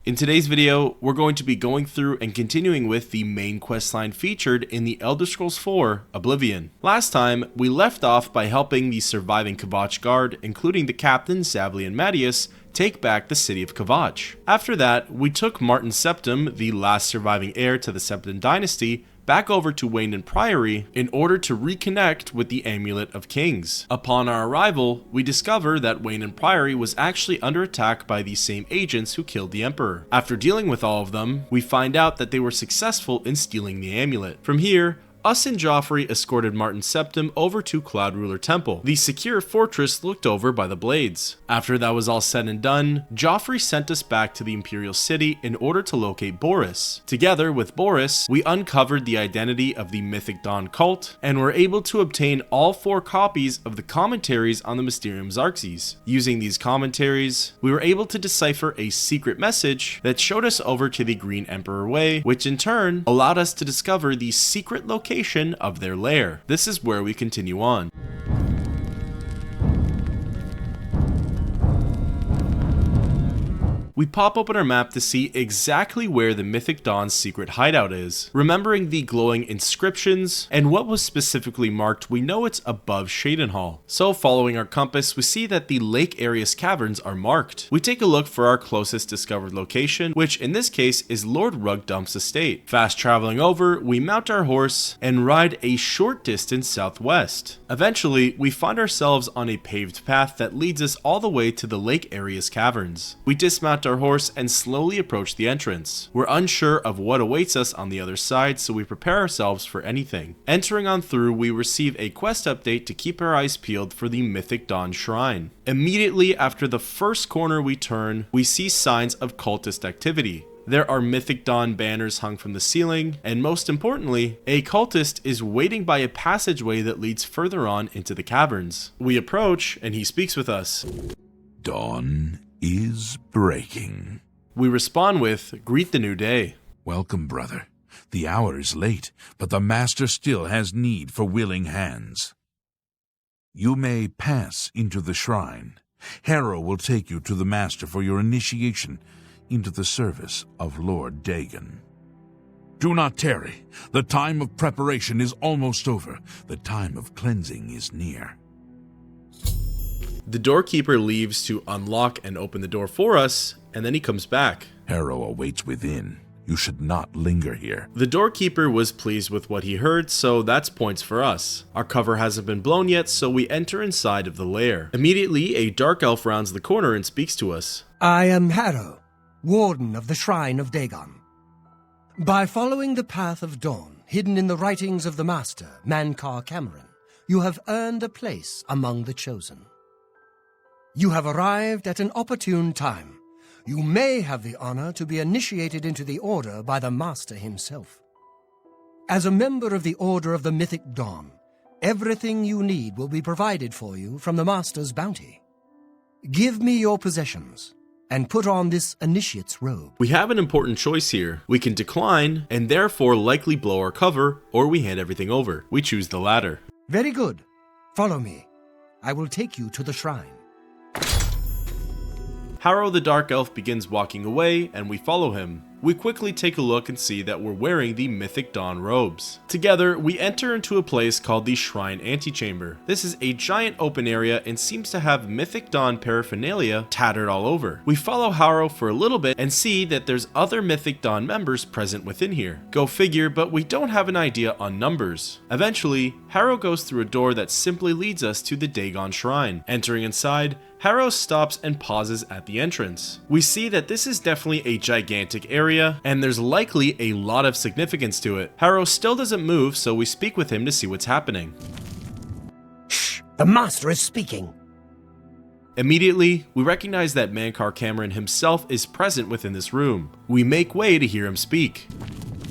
In today's video, we're going to be going through and continuing with the main questline featured in the Elder Scrolls 4 Oblivion. Last time, we left off by helping the surviving Kvatch guard, including the captain Savli and Mattius, take back the city of Kvatch. After that, we took Martin Septim, the last surviving heir to the Septim dynasty, back over to Wayne Priory in order to reconnect with the Amulet of Kings. Upon our arrival, we discover that Wayne Priory was actually under attack by the same agents who killed the Emperor. After dealing with all of them, we find out that they were successful in stealing the amulet. From here, us and Joffrey escorted Martin Septim over to Cloud Ruler Temple, the secure fortress looked over by the Blades. After that was all said and done, Joffrey sent us back to the Imperial City in order to locate Boris. Together with Boris, we uncovered the identity of the Mythic Dawn cult, and were able to obtain all 4 copies of the commentaries on the Mysterium Xarxes. Using these commentaries, we were able to decipher a secret message that showed us over to the Green Emperor Way, which in turn allowed us to discover the secret location of their lair. This is where we continue on. We pop open our map to see exactly where the Mythic Dawn's secret hideout is. Remembering the glowing inscriptions and what was specifically marked, we know it's above Shadenhall. So following our compass, we see that the Lake Arius caverns are marked. We take a look for our closest discovered location, which in this case is Lord Rugdump's estate. Fast traveling over, we mount our horse and ride a short distance southwest. Eventually, we find ourselves on a paved path that leads us all the way to the Lake Arius caverns. We dismount our horse and slowly approach the entrance. We're unsure of what awaits us on the other side, so we prepare ourselves for anything. Entering on through, we receive a quest update to keep our eyes peeled for the Mythic Dawn Shrine. Immediately after the first corner we turn, we see signs of cultist activity. There are Mythic Dawn banners hung from the ceiling, and most importantly, a cultist is waiting by a passageway that leads further on into the caverns. We approach, and he speaks with us. Dawn is breaking. We respond with, "Greet the new day." Welcome, brother. The hour is late, but the Master still has need for willing hands. You may pass into the shrine. Harrow will take you to the Master for your initiation into the service of Lord Dagon. Do not tarry. The time of preparation is almost over. The time of cleansing is near. The doorkeeper leaves to unlock and open the door for us, and then he comes back. Harrow awaits within. You should not linger here. The doorkeeper was pleased with what he heard, so that's points for us. Our cover hasn't been blown yet, so we enter inside of the lair. Immediately, a dark elf rounds the corner and speaks to us. I am Harrow, Warden of the Shrine of Dagon. By following the path of dawn, hidden in the writings of the Master, Mankar Cameron, you have earned a place among the chosen. You have arrived at an opportune time. You may have the honor to be initiated into the Order by the Master himself. As a member of the Order of the Mythic Dawn, everything you need will be provided for you from the Master's bounty. Give me your possessions and put on this initiate's robe. We have an important choice here. We can decline and therefore likely blow our cover, or we hand everything over. We choose the latter. Very good. Follow me. I will take you to the shrine. Harrow the Dark Elf begins walking away, and we follow him. We quickly take a look and see that we're wearing the Mythic Dawn robes. Together, we enter into a place called the Shrine Antechamber. This is a giant open area and seems to have Mythic Dawn paraphernalia tattered all over. We follow Harrow for a little bit and see that there's other Mythic Dawn members present within here. Go figure, but we don't have an idea on numbers. Eventually, Harrow goes through a door that simply leads us to the Dagon Shrine. Entering inside, Harrow stops and pauses at the entrance. We see that this is definitely a gigantic area, and there's likely a lot of significance to it. Harrow still doesn't move, so we speak with him to see what's happening. Shh! The Master is speaking. Immediately, we recognize that Mankar Cameron himself is present within this room. We make way to hear him speak.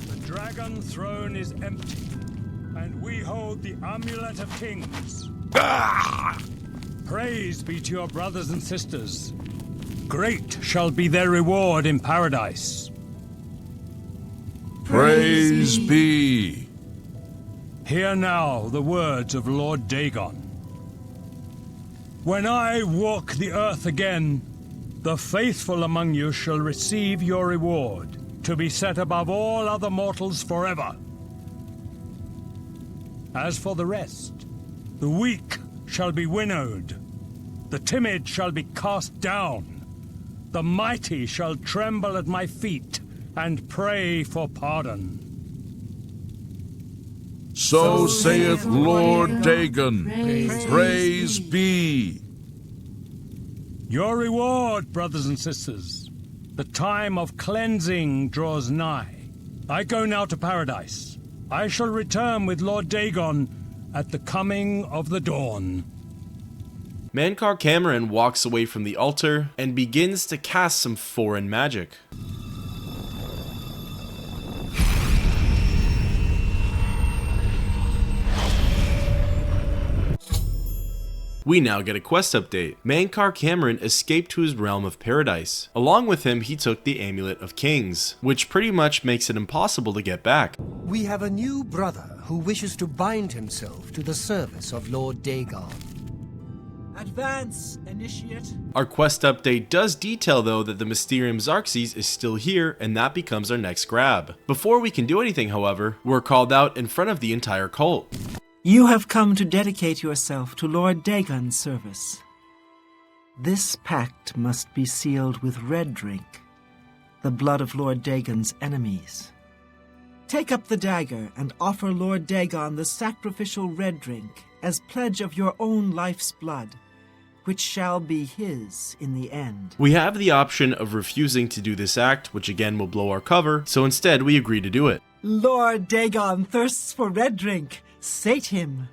The Dragon Throne is empty, and we hold the Amulet of Kings. Praise be to your brothers and sisters. Great shall be their reward in paradise. Praise be. Hear now the words of Lord Dagon. When I walk the earth again, The faithful among you shall receive your reward, to be set above all other mortals forever. As for the rest, the weak shall be winnowed, the timid shall be cast down, the mighty shall tremble at my feet and pray for pardon. So saith Lord Dagon, praise be. Your reward, brothers and sisters. The time of cleansing draws nigh. I go now to paradise. I shall return with Lord Dagon at the coming of the dawn. Mankar Cameron walks away from the altar and begins to cast some foreign magic. We now get a quest update. Mankar Cameron escaped to his realm of paradise. Along with him, he took the Amulet of Kings, which pretty much makes it impossible to get back. We have a new brother who wishes to bind himself to the service of Lord Dagon. Advance, initiate. Our quest update does detail though that the Mysterium Xarxes is still here, and that becomes our next grab. Before we can do anything, however, we're called out in front of the entire cult. You have come to dedicate yourself to Lord Dagon's service. This pact must be sealed with red drink, the blood of Lord Dagon's enemies. Take up the dagger and offer Lord Dagon the sacrificial red drink as pledge of your own life's blood, which shall be his in the end. We have the option of refusing to do this act, which again will blow our cover, so instead we agree to do it. Lord Dagon thirsts for red drink. Sate him.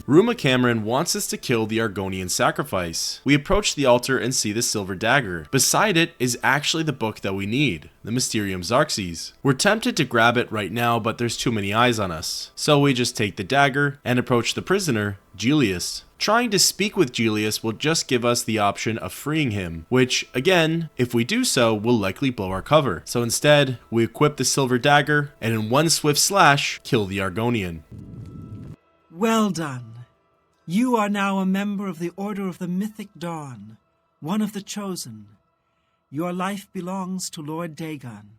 Ruma Cameron wants us to kill the Argonian sacrifice. We approach the altar and see the silver dagger. Beside it is actually the book that we need, the Mysterium Xarxes. We're tempted to grab it right now, but there's too many eyes on us. So we just take the dagger and approach the prisoner, Julius. Trying to speak with Julius will just give us the option of freeing him, which, again, if we do so, will likely blow our cover. So instead, we equip the silver dagger, and in one swift slash, kill the Argonian. Well done. You are now a member of the Order of the Mythic Dawn, one of the Chosen. Your life belongs to Lord Dagon.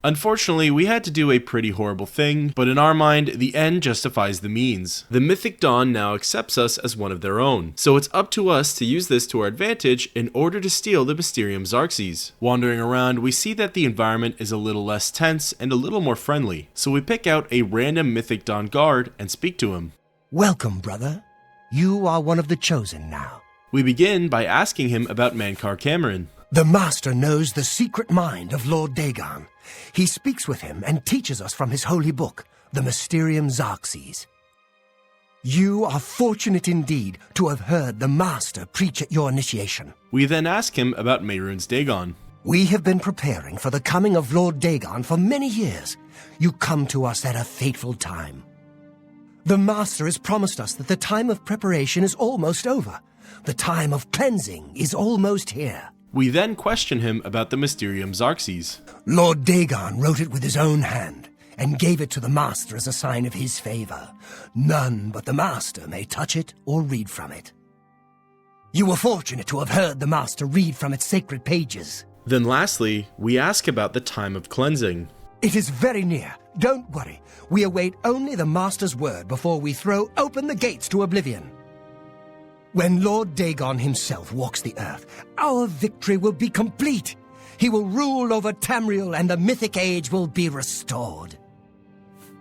Unfortunately, we had to do a pretty horrible thing, but in our mind, the end justifies the means. The Mythic Dawn now accepts us as one of their own, so it's up to us to use this to our advantage in order to steal the Mysterium Xarxes. Wandering around, we see that the environment is a little less tense and a little more friendly, so we pick out a random Mythic Dawn guard and speak to him. Welcome, brother. You are one of the Chosen now. We begin by asking him about Mankar Cameron. The Master knows the secret mind of Lord Dagon. He speaks with him and teaches us from his holy book, the Mysterium Xarxes. You are fortunate indeed to have heard the Master preach at your initiation. We then ask him about Mehrunes Dagon. We have been preparing for the coming of Lord Dagon for many years. You come to us at a fateful time. The Master has promised us that the time of preparation is almost over. The time of cleansing is almost here. We then question him about the Mysterium Xarxes. Lord Dagon wrote it with his own hand and gave it to the Master as a sign of his favor. None but the Master may touch it or read from it. You were fortunate to have heard the Master read from its sacred pages. Then lastly, we ask about the time of cleansing. It is very near. Don't worry. We await only the Master's word before we throw open the gates to Oblivion. When Lord Dagon himself walks the earth, our victory will be complete. He will rule over Tamriel and the Mythic Age will be restored.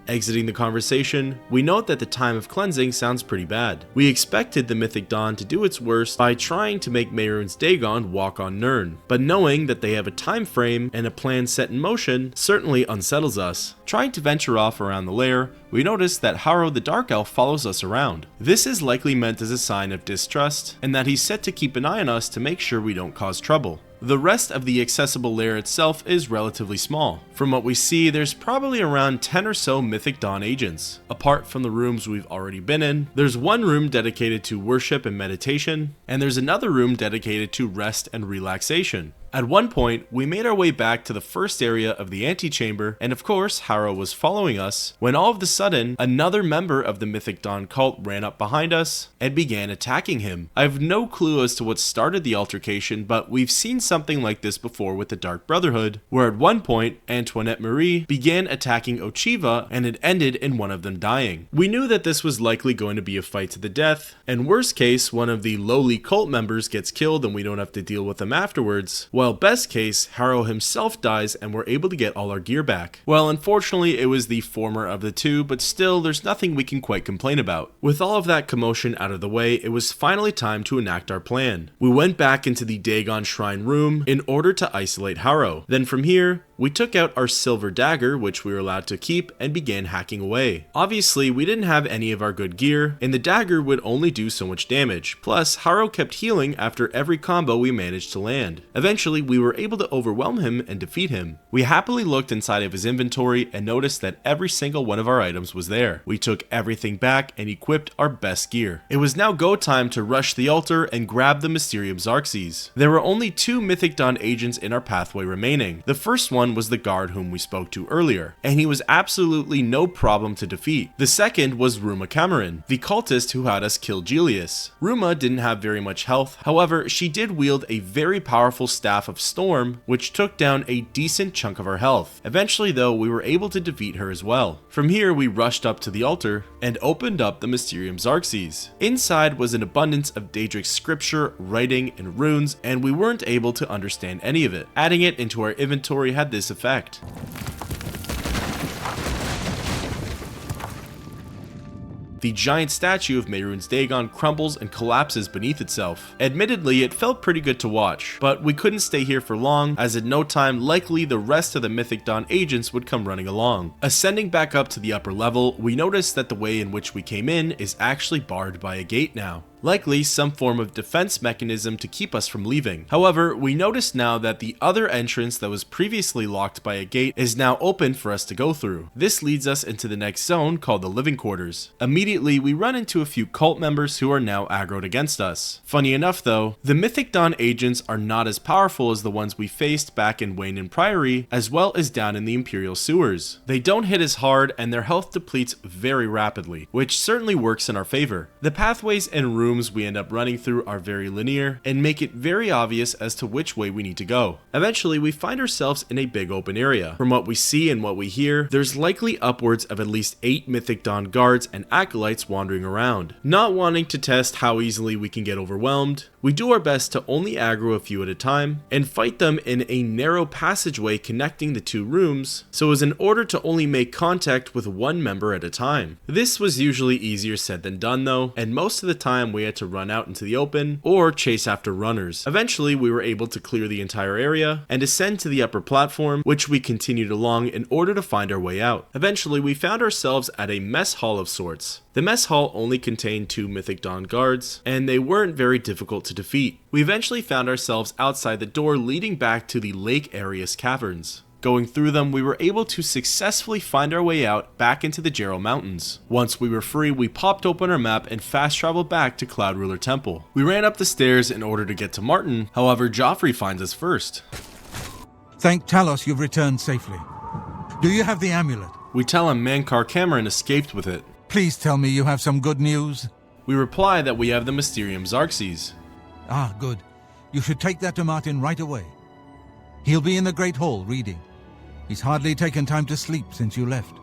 Exiting the conversation, we note that the time of cleansing sounds pretty bad. We expected the Mythic Dawn to do its worst by trying to make Mehrunes Dagon walk on Nirn, but knowing that they have a time frame and a plan set in motion certainly unsettles us. Trying to venture off around the lair, we notice that Harrow the Dark Elf follows us around. This is likely meant as a sign of distrust, and that he's set to keep an eye on us to make sure we don't cause trouble. The rest of the accessible lair itself is relatively small. From what we see, there's probably around 10 or so Mythic Dawn agents. Apart from the rooms we've already been in, there's one room dedicated to worship and meditation, and there's another room dedicated to rest and relaxation. At one point, we made our way back to the first area of the antechamber, and of course, Harrow was following us, when all of a sudden, another member of the Mythic Dawn cult ran up behind us and began attacking him. I have no clue as to what started the altercation, but we've seen something like this before with the Dark Brotherhood, where at one point, Antoinette Marie began attacking Ochiva, and it ended in one of them dying. We knew that this was likely going to be a fight to the death, and worst case, one of the lowly cult members gets killed and we don't have to deal with them afterwards, while best case, Harrow himself dies and we're able to get all our gear back. Well, unfortunately, it was the former of the two, but still, there's nothing we can quite complain about. With all of that commotion out of the way, it was finally time to enact our plan. We went back into the Dagon Shrine room in order to isolate Harrow. Then from here, we took out our silver dagger, which we were allowed to keep, and began hacking away. Obviously, we didn't have any of our good gear, and the dagger would only do so much damage. Plus, Harrow kept healing after every combo we managed to land. Eventually, we were able to overwhelm him and defeat him. We happily looked inside of his inventory and noticed that every single one of our items was there. We took everything back and equipped our best gear. It was now go time to rush the altar and grab the Mysterium Xarxes. There were only 2 Mythic Dawn agents in our pathway remaining. The first one was the guard whom we spoke to earlier, and he was absolutely no problem to defeat. The second was Ruma Cameron, the cultist who had us kill Julius. Ruma didn't have very much health, however, she did wield a very powerful Staff of Storm, which took down a decent chunk of her health. Eventually though, we were able to defeat her as well. From here, we rushed up to the altar and opened up the Mysterium Xarxes. Inside was an abundance of Daedric scripture, writing, and runes, and we weren't able to understand any of it. Adding it into our inventory had this effect. The giant statue of Mehrunes Dagon crumbles and collapses beneath itself. Admittedly, it felt pretty good to watch, but we couldn't stay here for long, as in no time likely the rest of the Mythic Dawn agents would come running along. Ascending back up to the upper level, we noticed that the way in which we came in is actually barred by a gate now. Likely some form of defense mechanism to keep us from leaving. However, we notice now that the other entrance that was previously locked by a gate is now open for us to go through. This leads us into the next zone called the Living Quarters. Immediately, we run into a few cult members who are now aggroed against us. Funny enough though, the Mythic Dawn agents are not as powerful as the ones we faced back in Wayne and Priory, as well as down in the Imperial sewers. They don't hit as hard and their health depletes very rapidly, which certainly works in our favor. The pathways and rooms we end up running through are very linear and make it very obvious as to which way we need to go. Eventually, we find ourselves in a big open area. From what we see and what we hear, there's likely upwards of at least 8 Mythic Dawn guards and acolytes wandering around. Not wanting to test how easily we can get overwhelmed, we do our best to only aggro a few at a time and fight them in a narrow passageway connecting the 2 rooms, so as in order to only make contact with one member at a time. This was usually easier said than done though, and most of the time we had to run out into the open or chase after runners. Eventually we were able to clear the entire area and ascend to the upper platform, which we continued along in order to find our way out. Eventually we found ourselves at a mess hall of sorts. The mess hall only contained 2 Mythic Dawn guards, and they weren't very difficult to defeat. We eventually found ourselves outside the door leading back to the Lake Arius caverns. Going through them, we were able to successfully find our way out back into the Jarrow Mountains. Once we were free, we popped open our map and fast traveled back to Cloud Ruler Temple. We ran up the stairs in order to get to Martin, however Joffrey finds us first. Thank Talos you've returned safely. Do you have the amulet? We tell him Mankar Cameron escaped with it. Please tell me you have some good news. We reply that we have the Mysterium Xarxes. Ah, good. You should take that to Martin right away. He'll be in the Great Hall reading. He's hardly taken time to sleep since you left.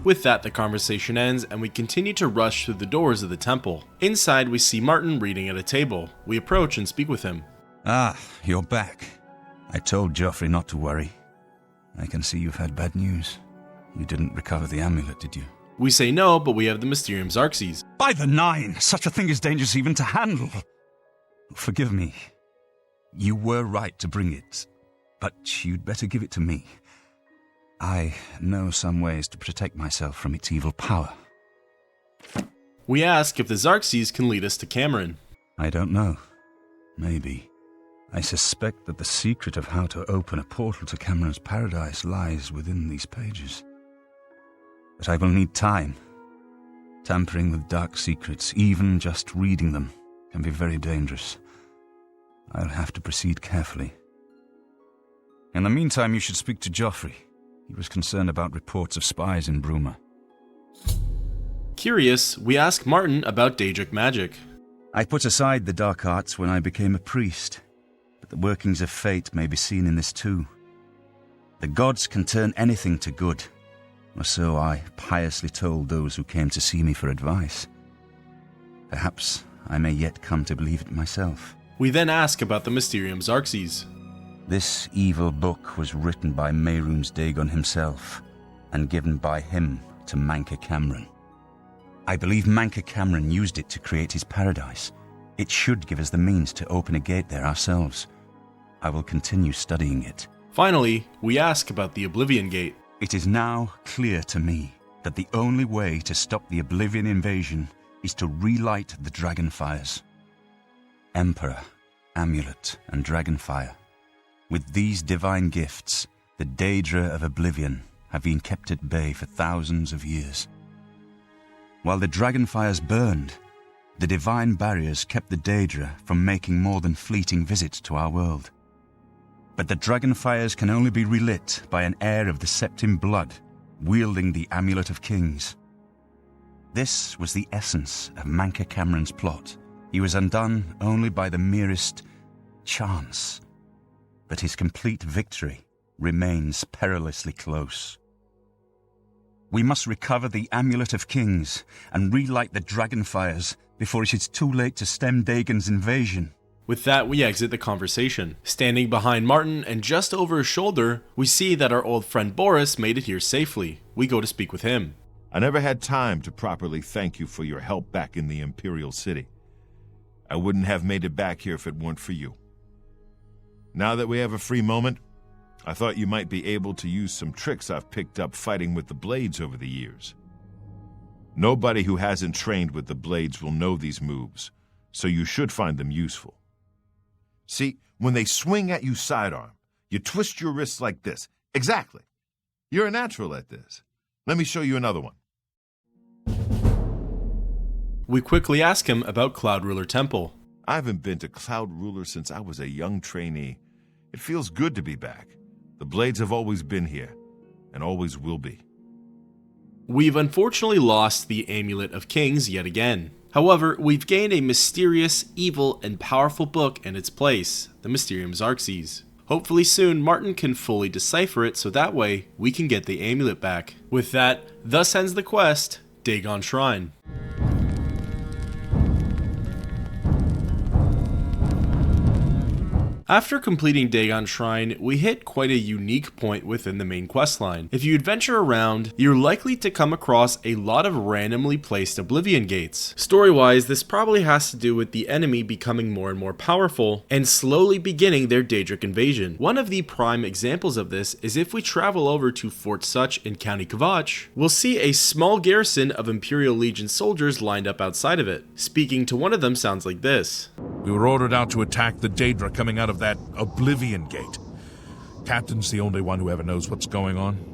With that, the conversation ends and we continue to rush through the doors of the temple. Inside, we see Martin reading at a table. We approach and speak with him. Ah, you're back. I told Joffrey not to worry. I can see you've had bad news. You didn't recover the amulet, did you? We say no, but we have the Mysterium Xarxes. By the 9! Such a thing is dangerous even to handle. Forgive me. You were right to bring it, but you'd better give it to me. I know some ways to protect myself from its evil power. We ask if the Xarxes can lead us to Cameron. I don't know. Maybe. I suspect that the secret of how to open a portal to Cameron's paradise lies within these pages. But I will need time. Tampering with dark secrets, even just reading them, can be very dangerous. I'll have to proceed carefully. In the meantime, you should speak to Joffrey. He was concerned about reports of spies in Bruma. Curious, we ask Martin about Daedric magic. I put aside the dark arts when I became a priest, but the workings of fate may be seen in this too. The gods can turn anything to good, or so I piously told those who came to see me for advice. Perhaps I may yet come to believe it myself. We then ask about the Mysterium Xarxes. This evil book was written by Mehrunes Dagon himself, and given by him to Manca Cameron. I believe Manca Cameron used it to create his paradise. It should give us the means to open a gate there ourselves. I will continue studying it. Finally, we ask about the Oblivion Gate. It is now clear to me that the only way to stop the Oblivion invasion is to relight the Dragonfires. Emperor, Amulet, and Dragonfire. With these divine gifts, the Daedra of Oblivion have been kept at bay for thousands of years. While the Dragonfires burned, the divine barriers kept the Daedra from making more than fleeting visits to our world. But the Dragonfires can only be relit by an heir of the Septim blood, wielding the Amulet of Kings. This was the essence of Manca Cameron's plot. He was undone only by the merest chance. But his complete victory remains perilously close. We must recover the Amulet of Kings and relight the Dragonfires before it is too late to stem Dagon's invasion. With that, we exit the conversation. Standing behind Martin and just over his shoulder, we see that our old friend Boris made it here safely. We go to speak with him. I never had time to properly thank you for your help back in the Imperial City. I wouldn't have made it back here if it weren't for you. Now that we have a free moment, I thought you might be able to use some tricks I've picked up fighting with the blades over the years. Nobody who hasn't trained with the blades will know these moves, so you should find them useful. See, when they swing at you sidearm, you twist your wrists like this. Exactly. You're a natural at this. Let me show you another one. We quickly ask him about Cloud Ruler Temple. I haven't been to Cloud Ruler since I was a young trainee. It feels good to be back. The blades have always been here, and always will be. We've unfortunately lost the Amulet of Kings yet again. However, we've gained a mysterious, evil, and powerful book in its place, the Mysterium Xarxes. Hopefully soon, Martin can fully decipher it so that way we can get the amulet back. With that, thus ends the quest, Dagon Shrine. After completing Dagon Shrine, we hit quite a unique point within the main questline. If you adventure around, you're likely to come across a lot of randomly placed Oblivion gates. Story-wise, this probably has to do with the enemy becoming more and more powerful and slowly beginning their Daedric invasion. One of the prime examples of this is if we travel over to Fort Such in County Kvatch, we'll see a small garrison of Imperial Legion soldiers lined up outside of it. Speaking to one of them sounds like this. We were ordered out to attack the Daedra coming out of that Oblivion Gate. Captain's the only one who ever knows what's going on.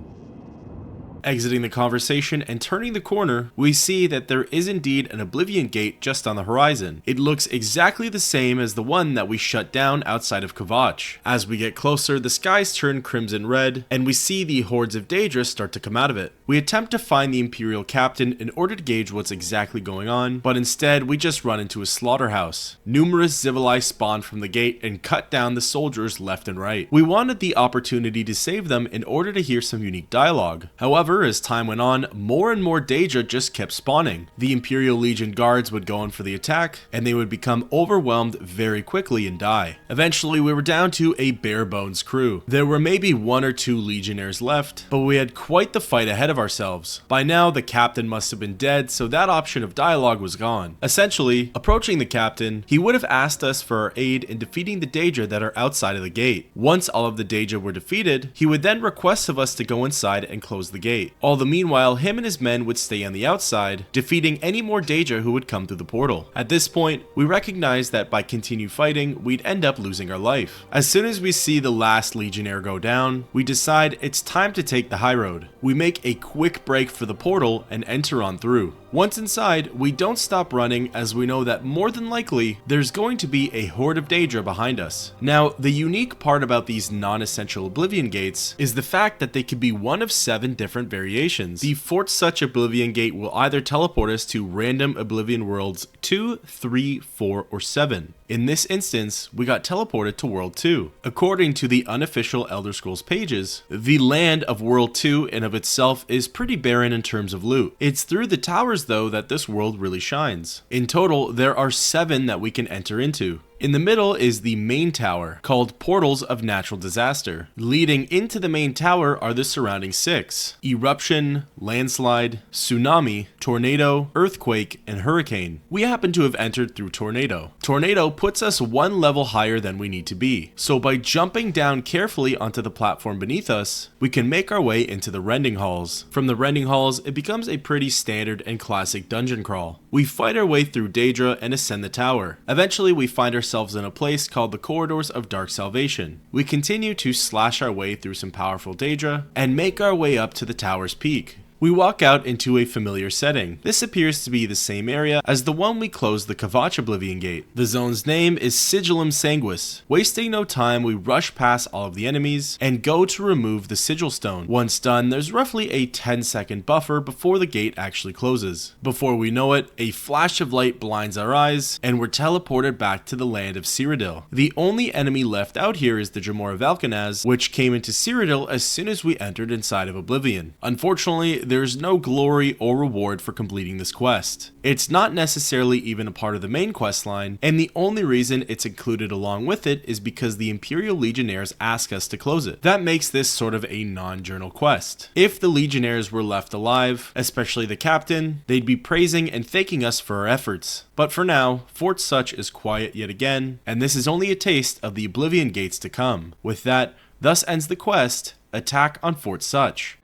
Exiting the conversation and turning the corner, we see that there is indeed an Oblivion Gate just on the horizon. It looks exactly the same as the one that we shut down outside of Kvatch. As we get closer, the skies turn crimson red, and we see the hordes of Daedra start to come out of it. We attempt to find the Imperial Captain in order to gauge what's exactly going on, but instead we just run into a slaughterhouse. Numerous Zivili spawn from the gate and cut down the soldiers left and right. We wanted the opportunity to save them in order to hear some unique dialogue. However, as time went on, more and more Daedra just kept spawning. The Imperial Legion guards would go in for the attack, and they would become overwhelmed very quickly and die. Eventually, we were down to a bare bones crew. There were maybe 1 or 2 legionnaires left, but we had quite the fight ahead of ourselves. By now, the captain must have been dead, so that option of dialogue was gone. Essentially, approaching the captain, he would have asked us for our aid in defeating the Daedra that are outside of the gate. Once all of the Daedra were defeated, he would then request of us to go inside and close the gate. All the meanwhile, him and his men would stay on the outside, defeating any more Daedra who would come through the portal. At this point, we recognized that by continued fighting, we'd end up losing our life. As soon as we see the last legionnaire go down, we decide it's time to take the high road. We make a quick break for the portal and enter on through. Once inside, we don't stop running as we know that more than likely, there's going to be a horde of Daedra behind us. Now, the unique part about these non-essential Oblivion gates is the fact that they could be one of 7 different variations. The Fort Such Oblivion gate will either teleport us to random Oblivion worlds 2, 3, 4, or 7. In this instance, we got teleported to World 2. According to the unofficial Elder Scrolls pages, the land of World 2 in of itself is pretty barren in terms of loot. It's through the towers though that this world really shines. In total, there are 7 that we can enter into. In the middle is the main tower, called Portals of Natural Disaster. Leading into the main tower are the surrounding 6: Eruption, Landslide, Tsunami, Tornado, Earthquake, and Hurricane. We happen to have entered through Tornado. Tornado puts us 1 level higher than we need to be, so by jumping down carefully onto the platform beneath us, we can make our way into the Rending Halls. From the Rending Halls, it becomes a pretty standard and classic dungeon crawl. We fight our way through Daedra and ascend the tower. Eventually, we find ourselves in a place called the Corridors of Dark Salvation. We continue to slash our way through some powerful Daedra and make our way up to the tower's peak. We walk out into a familiar setting. This appears to be the same area as the one we closed the Kvatch Oblivion Gate. The zone's name is Sigillum Sanguis. Wasting no time, we rush past all of the enemies and go to remove the Sigil Stone. Once done, there's roughly a 10-second buffer before the gate actually closes. Before we know it, a flash of light blinds our eyes and we're teleported back to the land of Cyrodiil. The only enemy left out here is the Dremora Valkanaz, which came into Cyrodiil as soon as we entered inside of Oblivion. Unfortunately, there's no glory or reward for completing this quest. It's not necessarily even a part of the main quest line, and the only reason it's included along with it is because the Imperial Legionnaires ask us to close it. That makes this sort of a non-journal quest. If the Legionnaires were left alive, especially the captain, they'd be praising and thanking us for our efforts. But for now, Fort Such is quiet yet again, and this is only a taste of the Oblivion gates to come. With that, thus ends the quest, Attack on Fort Such.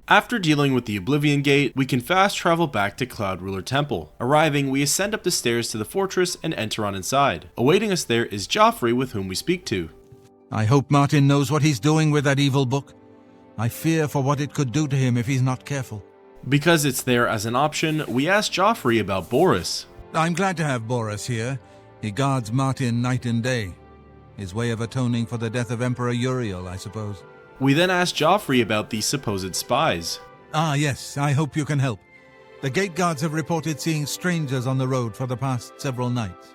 After dealing with the Oblivion Gate, we can fast travel back to Cloud Ruler Temple. Arriving, we ascend up the stairs to the fortress and enter on inside. Awaiting us there is Joffrey, with whom we speak to. I hope Martin knows what he's doing with that evil book. I fear for what it could do to him if he's not careful. Because it's there as an option, we ask Joffrey about Boris. I'm glad to have Boris here. He guards Martin night and day. His way of atoning for the death of Emperor Uriel, I suppose. We then ask Joffrey about the supposed spies. Ah, yes, I hope you can help. The gate guards have reported seeing strangers on the road for the past several nights.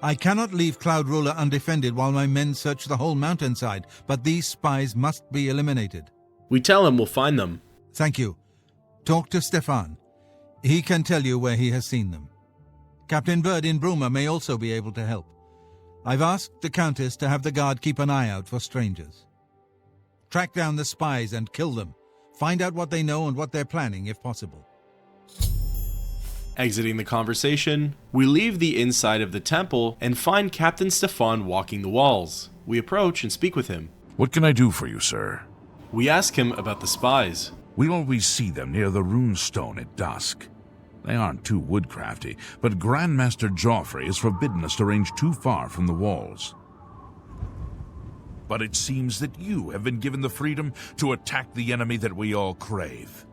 I cannot leave Cloud Ruler undefended while my men search the whole mountainside, but these spies must be eliminated. We tell him we'll find them. Thank you. Talk to Stefan. He can tell you where he has seen them. Captain Bird in Bruma may also be able to help. I've asked the Countess to have the guard keep an eye out for strangers. Track down the spies and kill them. Find out what they know and what they're planning, if possible. Exiting the conversation, we leave the inside of the temple and find Captain Stefan walking the walls. We approach and speak with him. What can I do for you, sir? We ask him about the spies. We always see them near the rune stone at dusk. They aren't too woodcrafty, but Grandmaster Joffrey has forbidden us to range too far from the walls. But it seems that you have been given the freedom to attack the enemy that we all crave.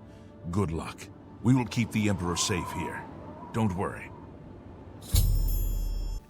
Good luck. We will keep the Emperor safe here. Don't worry.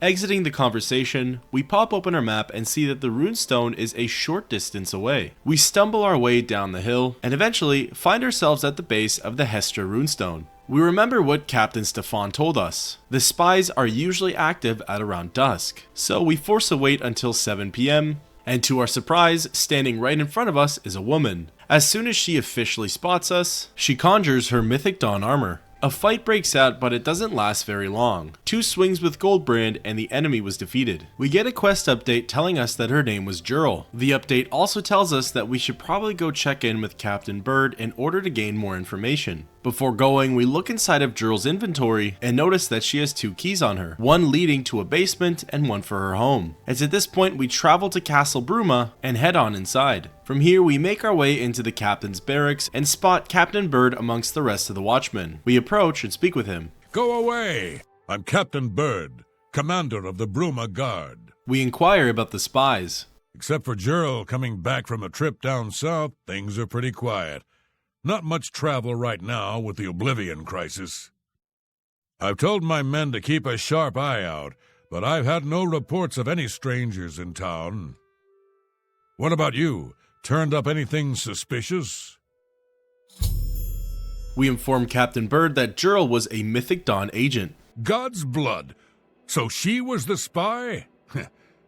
Exiting the conversation, we pop open our map and see that the runestone is a short distance away. We stumble our way down the hill and eventually find ourselves at the base of the Hestra runestone. We remember what Captain Stefan told us. The spies are usually active at around dusk, so we force a wait until 7 p.m. And to our surprise, standing right in front of us is a woman. As soon as she officially spots us, she conjures her Mythic Dawn armor. A fight breaks out, but it doesn't last very long. 2 swings with Goldbrand and the enemy was defeated. We get a quest update telling us that her name was Jurl. The update also tells us that we should probably go check in with Captain Bird in order to gain more information. Before going, we look inside of Jurl's inventory and notice that she has 2 keys on her, one leading to a basement and one for her home. It's at this point we travel to Castle Bruma and head on inside. From here, we make our way into the captain's barracks and spot Captain Bird amongst the rest of the watchmen. We approach and speak with him. Go away! I'm Captain Bird, commander of the Bruma Guard. We inquire about the spies. Except for Gerald coming back from a trip down south, things are pretty quiet. Not much travel right now with the Oblivion crisis. I've told my men to keep a sharp eye out, but I've had no reports of any strangers in town. What about you? Turned up anything suspicious? We informed Captain Bird that Jurl was a Mythic Dawn agent. God's blood! So she was the spy?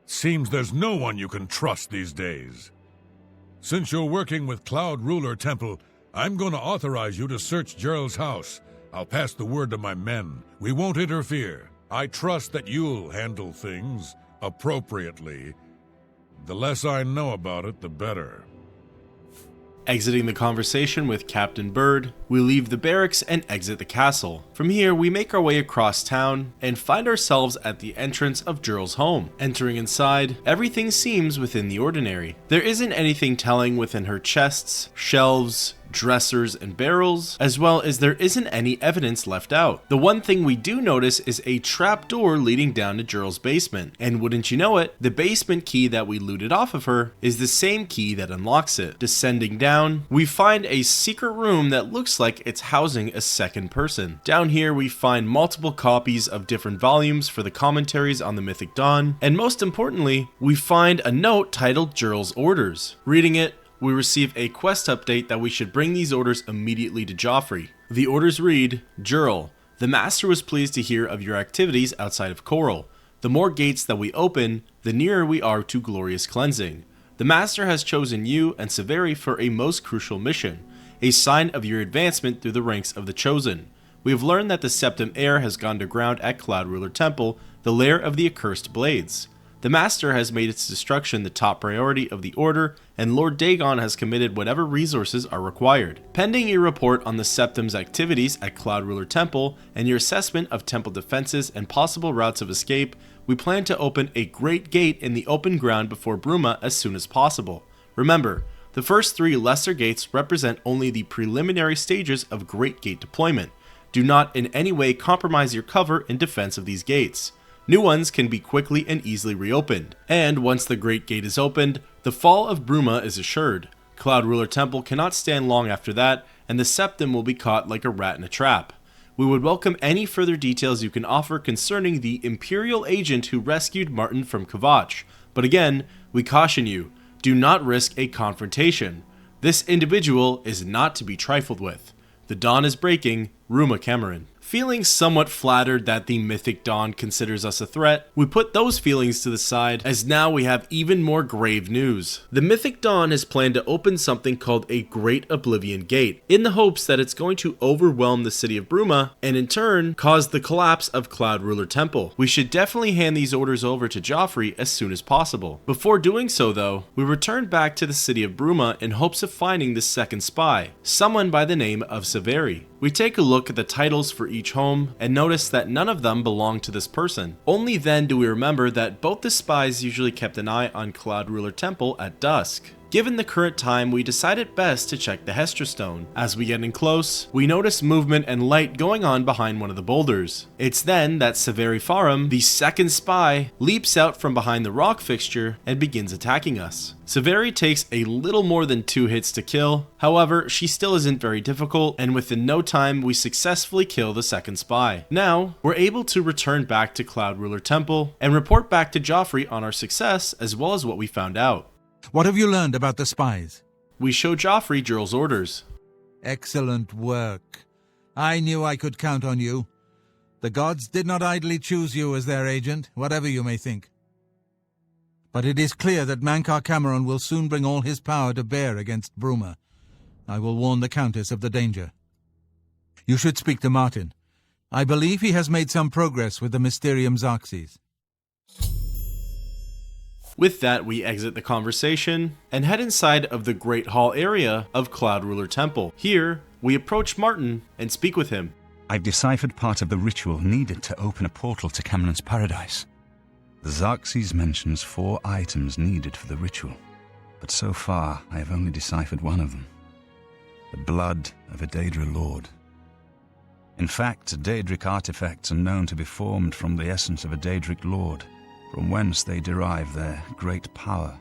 Seems there's no one you can trust these days. Since you're working with Cloud Ruler Temple, I'm going to authorize you to search Gerald's house. I'll pass the word to my men. We won't interfere. I trust that you'll handle things appropriately. The less I know about it, the better. Exiting the conversation with Captain Bird, we leave the barracks and exit the castle. From here, we make our way across town and find ourselves at the entrance of Jurl's home. Entering inside, everything seems within the ordinary. There isn't anything telling within her chests, shelves, dressers, and barrels, as well as there isn't any evidence left out. The one thing we do notice is a trap door leading down to Jurl's basement, and wouldn't you know it, the basement key that we looted off of her is the same key that unlocks it. Descending down, we find a secret room that looks like it's housing a second person. Down here we find multiple copies of different volumes for the commentaries on the Mythic Dawn, and most importantly, we find a note titled Jurl's Orders. Reading it, we receive a quest update that we should bring these orders immediately to Joffrey. The orders read, Jurl, the Master was pleased to hear of your activities outside of Coral. The more gates that we open, the nearer we are to glorious cleansing. The Master has chosen you and Severi for a most crucial mission, a sign of your advancement through the ranks of the Chosen. We have learned that the Septim Heir has gone to ground at Cloud Ruler Temple, the lair of the accursed blades. The Master has made its destruction the top priority of the Order, and Lord Dagon has committed whatever resources are required. Pending your report on the Septim's activities at Cloud Ruler Temple and your assessment of temple defenses and possible routes of escape, we plan to open a great gate in the open ground before Bruma as soon as possible. Remember, the first 3 lesser gates represent only the preliminary stages of Great Gate deployment. Do not in any way compromise your cover in defense of these gates. New ones can be quickly and easily reopened, and once the Great Gate is opened, the fall of Bruma is assured. Cloud Ruler Temple cannot stand long after that, and the Septim will be caught like a rat in a trap. We would welcome any further details you can offer concerning the Imperial agent who rescued Martin from Kvatch, but again, we caution you, do not risk a confrontation. This individual is not to be trifled with. The dawn is breaking, Ruma Cameron. Feeling somewhat flattered that the Mythic Dawn considers us a threat, we put those feelings to the side as now we have even more grave news. The Mythic Dawn has planned to open something called a Great Oblivion Gate, in the hopes that it's going to overwhelm the city of Bruma and in turn cause the collapse of Cloud Ruler Temple. We should definitely hand these orders over to Joffrey as soon as possible. Before doing so though, we return back to the city of Bruma in hopes of finding the second spy, someone by the name of Severi. We take a look at the titles for each home and notice that none of them belong to this person. Only then do we remember that both the spies usually kept an eye on Cloud Ruler Temple at dusk. Given the current time, we decide it best to check the Hestra Stone. As we get in close, we notice movement and light going on behind one of the boulders. It's then that Severi Farum, the second spy, leaps out from behind the rock fixture and begins attacking us. Severi takes a little more than 2 hits to kill, however, she still isn't very difficult, and within no time we successfully kill the second spy. Now, we're able to return back to Cloud Ruler Temple and report back to Joffrey on our success as well as what we found out. What have you learned about the spies? We show Joffrey Jurl's orders. Excellent work. I knew I could count on you. The gods did not idly choose you as their agent, whatever you may think. But it is clear that Mankar Cameron will soon bring all his power to bear against Bruma. I will warn the Countess of the danger. You should speak to Martin. I believe he has made some progress with the Mysterium Xarxes. With that, we exit the conversation and head inside of the Great Hall area of Cloud Ruler Temple. Here, we approach Martin and speak with him. I've deciphered part of the ritual needed to open a portal to Cameron's paradise. The Xarxes mentions 4 items needed for the ritual, but so far I have only deciphered one of them. The blood of a Daedra Lord. In fact, Daedric artifacts are known to be formed from the essence of a Daedric Lord, from whence they derive their great power.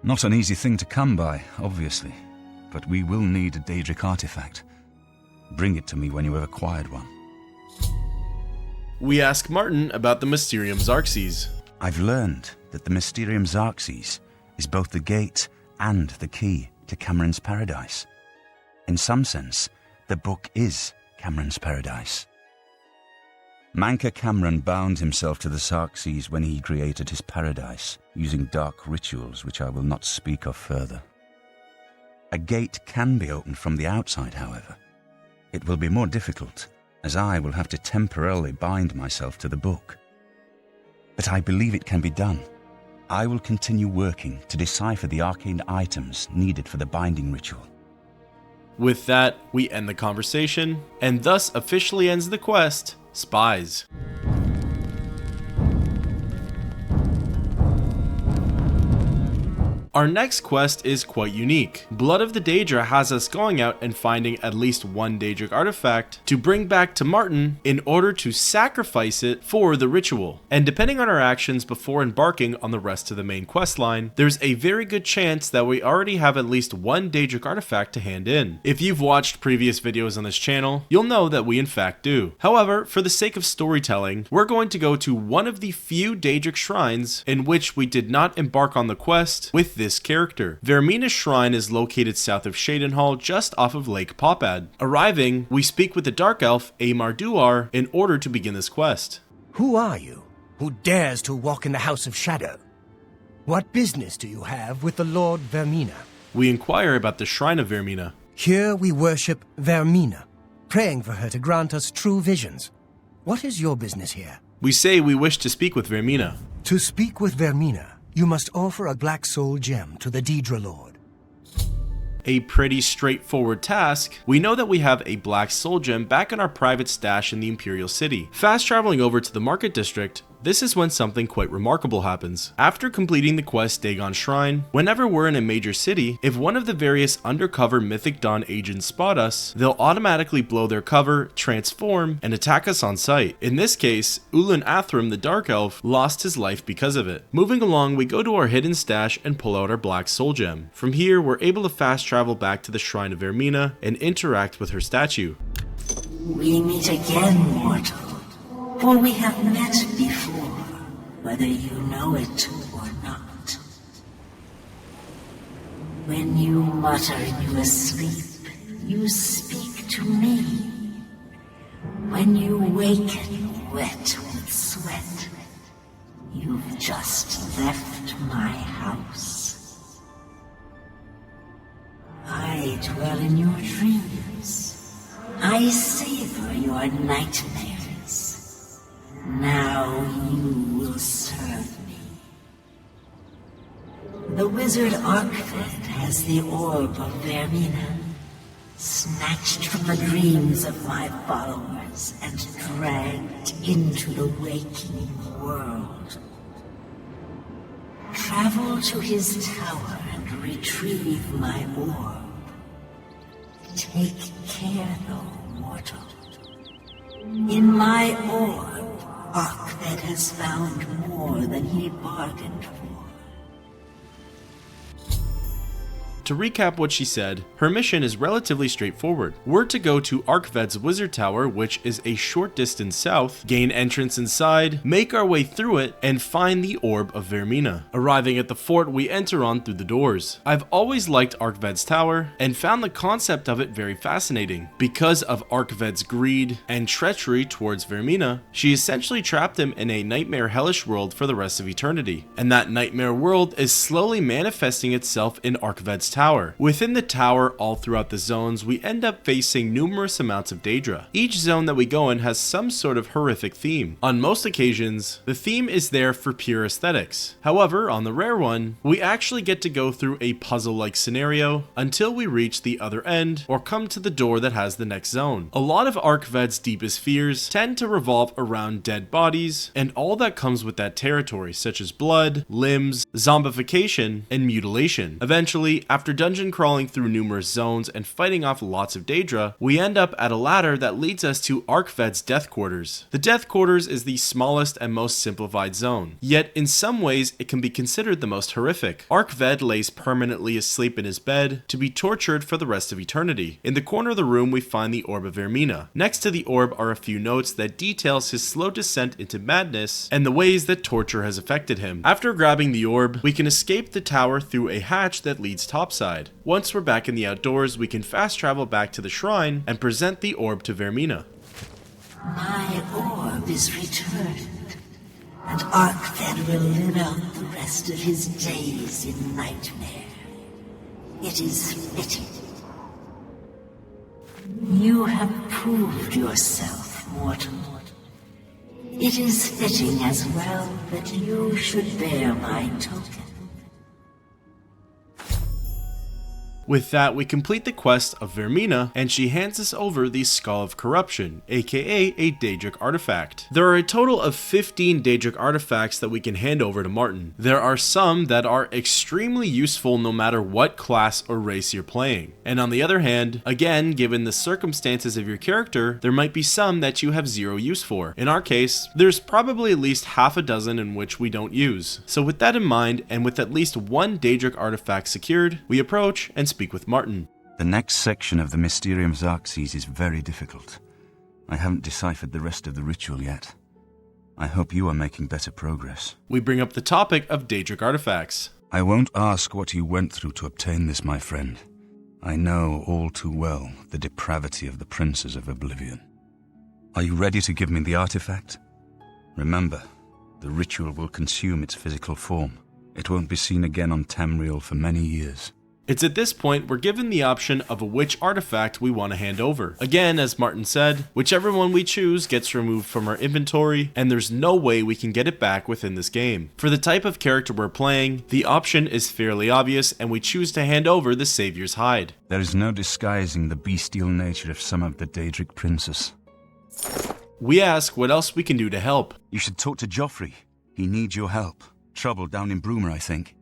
Not an easy thing to come by, obviously, but we will need a Daedric artifact. Bring it to me when you have acquired one. We ask Martin about the Mysterium Xarxes. I've learned that the Mysterium Xarxes is both the gate and the key to Cameron's paradise. In some sense, the book is Cameron's paradise. Manca Cameron bound himself to the Xarxes when he created his paradise, using dark rituals which I will not speak of further. A gate can be opened from the outside, however. It will be more difficult, as I will have to temporarily bind myself to the book. But I believe it can be done. I will continue working to decipher the arcane items needed for the binding ritual. With that, we end the conversation, and thus officially ends the quest, Spies. Our next quest is quite unique. Blood of the Daedra has us going out and finding at least one Daedric artifact to bring back to Martin in order to sacrifice it for the ritual. And depending on our actions before embarking on the rest of the main quest line, there's a very good chance that we already have at least one Daedric artifact to hand in. If you've watched previous videos on this channel, you'll know that we in fact do. However, for the sake of storytelling, we're going to go to one of the few Daedric shrines in which we did not embark on the quest with this character. Vermina's shrine is located south of Shadenhall, just off of Lake Popad. Arriving, we speak with the Dark Elf, Amar Duar, in order to begin this quest. Who are you, who dares to walk in the House of Shadow? What business do you have with the Lord Vermina? We inquire about the Shrine of Vermina. Here we worship Vermina, praying for her to grant us true visions. What is your business here? We say we wish to speak with Vermina. To speak with Vermina, you must offer a black soul gem to the Daedra Lord. A pretty straightforward task. We know that we have a black soul gem back in our private stash in the Imperial City. Fast traveling over to the Market District, this is when something quite remarkable happens. After completing the quest Dagon Shrine, whenever we're in a major city, if one of the various undercover Mythic Dawn agents spot us, they'll automatically blow their cover, transform, and attack us on sight. In this case, Ulan Athram the Dark Elf lost his life because of it. Moving along, we go to our hidden stash and pull out our black soul gem. From here, we're able to fast travel back to the Shrine of Vermina and interact with her statue. We meet again, mortal. For we have met before, whether you know it or not. When you mutter in your sleep, you speak to me. When you waken wet with sweat, you've just left my house. I dwell in your dreams. I savor your nightmares. Now you will serve me. The wizard Arkfed has the orb of Vermina, snatched from the dreams of my followers and dragged into the waking world. Travel to his tower and retrieve my orb. Take care, though, mortal. In my orb, Arkfed has found more than he bargained for. To recap what she said, her mission is relatively straightforward. We're to go to Arkved's Wizard Tower, which is a short distance south, gain entrance inside, make our way through it, and find the Orb of Vermina. Arriving at the fort, we enter on through the doors. I've always liked Arkved's Tower, and found the concept of it very fascinating. Because of Arkved's greed and treachery towards Vermina, she essentially trapped him in a nightmare hellish world for the rest of eternity. And that nightmare world is slowly manifesting itself in Arkved's Tower. Within the tower, all throughout the zones, we end up facing numerous amounts of Daedra. Each zone that we go in has some sort of horrific theme. On most occasions, the theme is there for pure aesthetics. However, on the rare one, we actually get to go through a puzzle-like scenario until we reach the other end or come to the door that has the next zone. A lot of Arkved's deepest fears tend to revolve around dead bodies and all that comes with that territory, such as blood, limbs, zombification, and mutilation. Eventually, after After dungeon crawling through numerous zones and fighting off lots of Daedra, we end up at a ladder that leads us to Arkved's Death Quarters. The Death Quarters is the smallest and most simplified zone, yet in some ways it can be considered the most horrific. Arkved lays permanently asleep in his bed to be tortured for the rest of eternity. In the corner of the room we find the Orb of Vermina. Next to the orb are a few notes that details his slow descent into madness and the ways that torture has affected him. After grabbing the orb, we can escape the tower through a hatch that leads topside. Once we're back in the outdoors, we can fast travel back to the shrine and present the orb to Vermina. My orb is returned, and Arkved will live out the rest of his days in nightmare. It is fitting. You have proved yourself, mortal. It is fitting as well that you should bear my token. With that, we complete the quest of Vermina, and she hands us over the Skull of Corruption, aka a Daedric artifact. There are a total of 15 Daedric artifacts that we can hand over to Martin. There are some that are extremely useful no matter what class or race you're playing. And on the other hand, again, given the circumstances of your character, there might be some that you have zero use for. In our case, there's probably at least half a dozen in which we don't use. So with that in mind, and with at least one Daedric artifact secured, we approach and speak with Martin. The next section of the Mysterium Xarxes is very difficult. I haven't deciphered the rest of the ritual yet. I hope you are making better progress. We bring up the topic of Daedric artifacts. I won't ask what you went through to obtain this, my friend. I know all too well the depravity of the princes of Oblivion. Are you ready to give me the artifact? Remember, the ritual will consume its physical form. It won't be seen again on Tamriel for many years. It's at this point we're given the option of which artifact we want to hand over. Again, as Martin said, whichever one we choose gets removed from our inventory, and there's no way we can get it back within this game. For the type of character we're playing, the option is fairly obvious, and we choose to hand over the Savior's Hide. There is no disguising the bestial nature of some of the Daedric princes. We ask what else we can do to help. You should talk to Joffrey. He needs your help. Trouble down in Bruma, I think.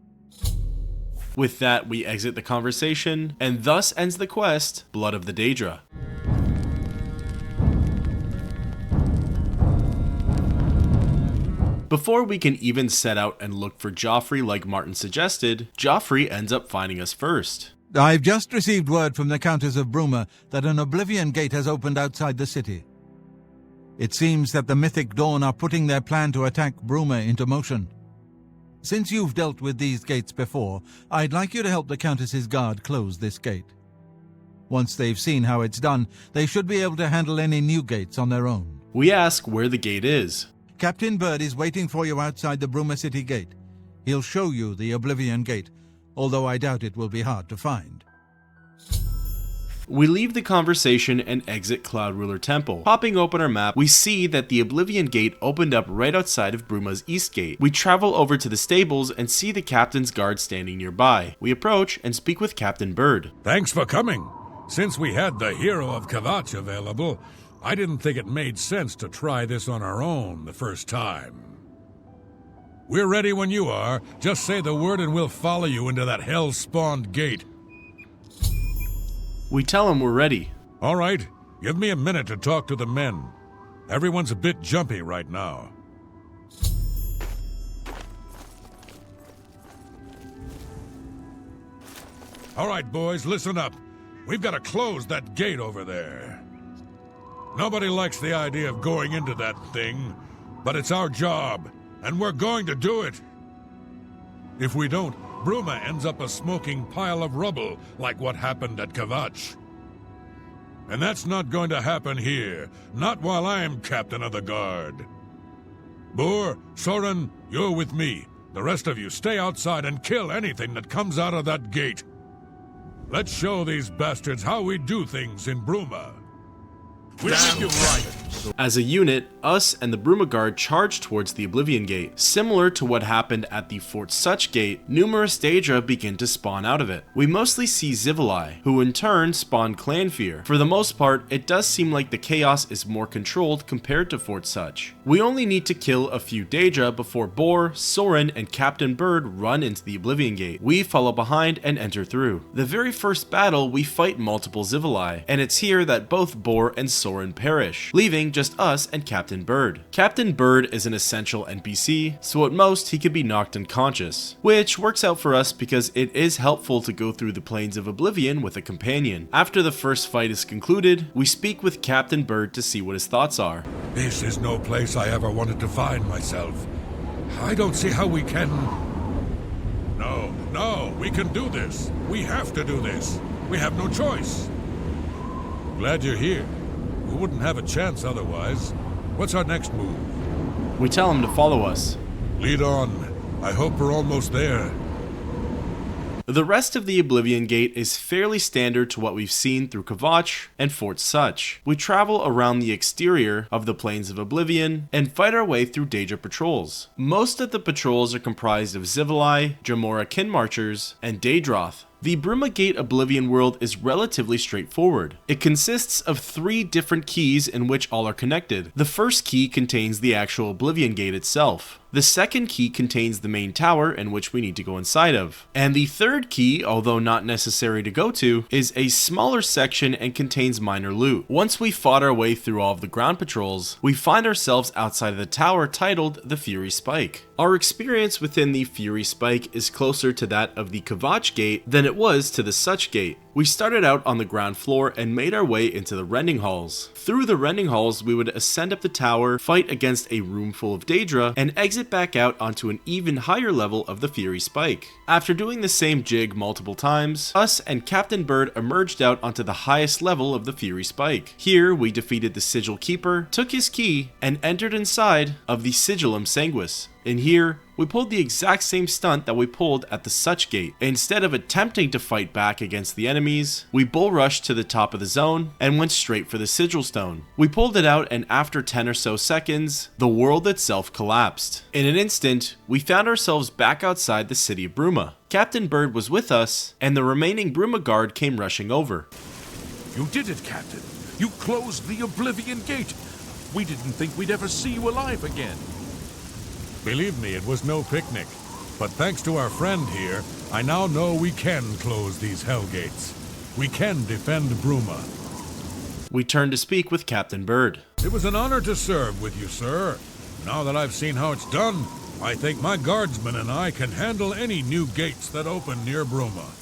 With that, we exit the conversation, and thus ends the quest, Blood of the Daedra. Before we can even set out and look for Joffrey like Martin suggested, Joffrey ends up finding us first. I've just received word from the Countess of Bruma that an Oblivion gate has opened outside the city. It seems that the Mythic Dawn are putting their plan to attack Bruma into motion. Since you've dealt with these gates before, I'd like you to help the Countess's guard close this gate. Once they've seen how it's done, they should be able to handle any new gates on their own. We ask where the gate is. Captain Bird is waiting for you outside the Bruma City gate. He'll show you the Oblivion gate, although I doubt it will be hard to find. We leave the conversation and exit Cloud Ruler Temple. Popping open our map, we see that the Oblivion Gate opened up right outside of Bruma's East Gate. We travel over to the stables and see the captain's guard standing nearby. We approach and speak with Captain Bird. Thanks for coming. Since we had the hero of Kvatch available, I didn't think it made sense to try this on our own the first time. We're ready when you are. Just say the word and we'll follow you into that hell-spawned gate. We tell him we're ready. All right, give me a minute to talk to the men. Everyone's a bit jumpy right now. All right, boys, listen up. We've got to close that gate over there. Nobody likes the idea of going into that thing, but it's our job, and we're going to do it. If we don't, Bruma ends up a smoking pile of rubble, like what happened at Kvatch. And that's not going to happen here, not while I'm captain of the guard. Boor, Soren, you're with me. The rest of you stay outside and kill anything that comes out of that gate. Let's show these bastards how we do things in Bruma. We'll make you right. As a unit, us and the Bruma Guard charged towards the Oblivion Gate. Similar to what happened at the Fort Such Gate, numerous Daedra begin to spawn out of it. We mostly see Zivili, who in turn spawn Clan Fear. For the most part, it does seem like the chaos is more controlled compared to Fort Such. We only need to kill a few Daedra before Bor, Soren, and Captain Bird run into the Oblivion Gate. We follow behind and enter through. The very first battle, we fight multiple Zivili, and it's here that both Bor and Soren perish, leaving just us and Captain Bird. Captain Bird is an essential NPC, so at most he could be knocked unconscious, which works out for us because it is helpful to go through the plains of Oblivion with a companion. After the first fight is concluded, we speak with Captain Bird to see what his thoughts are. This is no place I ever wanted to find myself. I don't see how we can... No, we can do this. We have to do this. We have no choice. Glad you're here. We wouldn't have a chance otherwise. What's our next move? We tell him to follow us. Lead on. I hope we're almost there. The rest of the Oblivion Gate is fairly standard to what we've seen through Kvatch and Fort Such. We travel around the exterior of the Plains of Oblivion and fight our way through Daedra patrols. Most of the patrols are comprised of Zivili, Jamora Kin Marchers, and Daedroth. The Bruma Gate Oblivion world is relatively straightforward. It consists of 3 different keys in which all are connected. The first key contains the actual Oblivion Gate itself. The second key contains the main tower in which we need to go inside of. And the third key, although not necessary to go to, is a smaller section and contains minor loot. Once we fought our way through all of the ground patrols, we find ourselves outside of the tower titled the Fury Spike. Our experience within the Fury Spike is closer to that of the Kvatch Gate than it was to the Such Gate. We started out on the ground floor and made our way into the Rending Halls. Through the Rending Halls, we would ascend up the tower, fight against a room full of Daedra, and exit back out onto an even higher level of the Fury Spike. After doing the same jig multiple times, us and Captain Bird emerged out onto the highest level of the Fury Spike. Here, we defeated the Sigil Keeper, took his key, and entered inside of the Sigillum Sanguis. In here, we pulled the exact same stunt that we pulled at the Such Gate. Instead of attempting to fight back against the enemies, we bull rushed to the top of the zone and went straight for the Sigil Stone. We pulled it out, and after 10 or so seconds, the world itself collapsed. In an instant, we found ourselves back outside the city of Bruma. Captain Bird was with us, and the remaining Bruma Guard came rushing over. You did it, Captain. You closed the Oblivion Gate. We didn't think we'd ever see you alive again. Believe me, it was no picnic. But thanks to our friend here, I now know we can close these hell gates. We can defend Bruma. We turned to speak with Captain Bird. It was an honor to serve with you, sir. Now that I've seen how it's done, I think my guardsmen and I can handle any new gates that open near Bruma.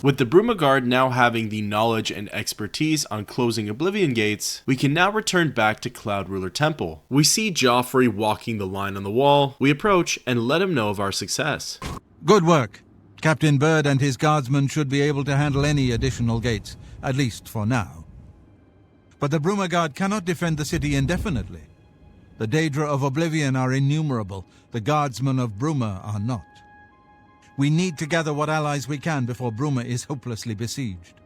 With the Bruma Guard now having the knowledge and expertise on closing Oblivion Gates, we can now return back to Cloud Ruler Temple. We see Joffrey walking the line on the wall. We approach and let him know of our success. Good work. Captain Bird and his guardsmen should be able to handle any additional gates, at least for now. But the Bruma Guard cannot defend the city indefinitely. The Daedra of Oblivion are innumerable. The guardsmen of Bruma are not. We need to gather what allies we can before Bruma is hopelessly besieged.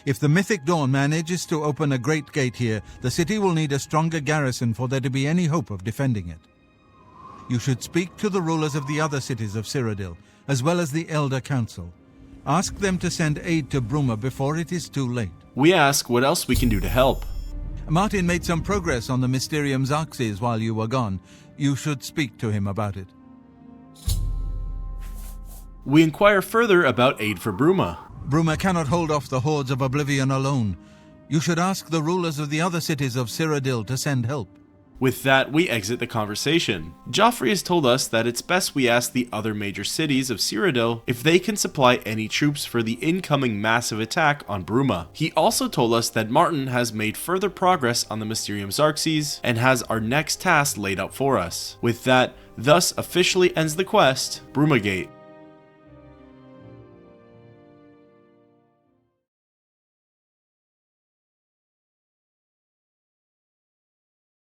If the Mythic Dawn manages to open a great gate here, the city will need a stronger garrison for there to be any hope of defending it. You should speak to the rulers of the other cities of Cyrodiil, as well as the Elder Council. Ask them to send aid to Bruma before it is too late. We ask what else we can do to help. Martin made some progress on the Mysterium Xarxes while you were gone. You should speak to him about it. We inquire further about aid for Bruma. Bruma cannot hold off the hordes of Oblivion alone. You should ask the rulers of the other cities of Cyrodiil to send help. With that, we exit the conversation. Joffrey has told us that it's best we ask the other major cities of Cyrodiil if they can supply any troops for the incoming massive attack on Bruma. He also told us that Martin has made further progress on the Mysterium Xarxes and has our next task laid out for us. With that, thus officially ends the quest, Bruma Gate.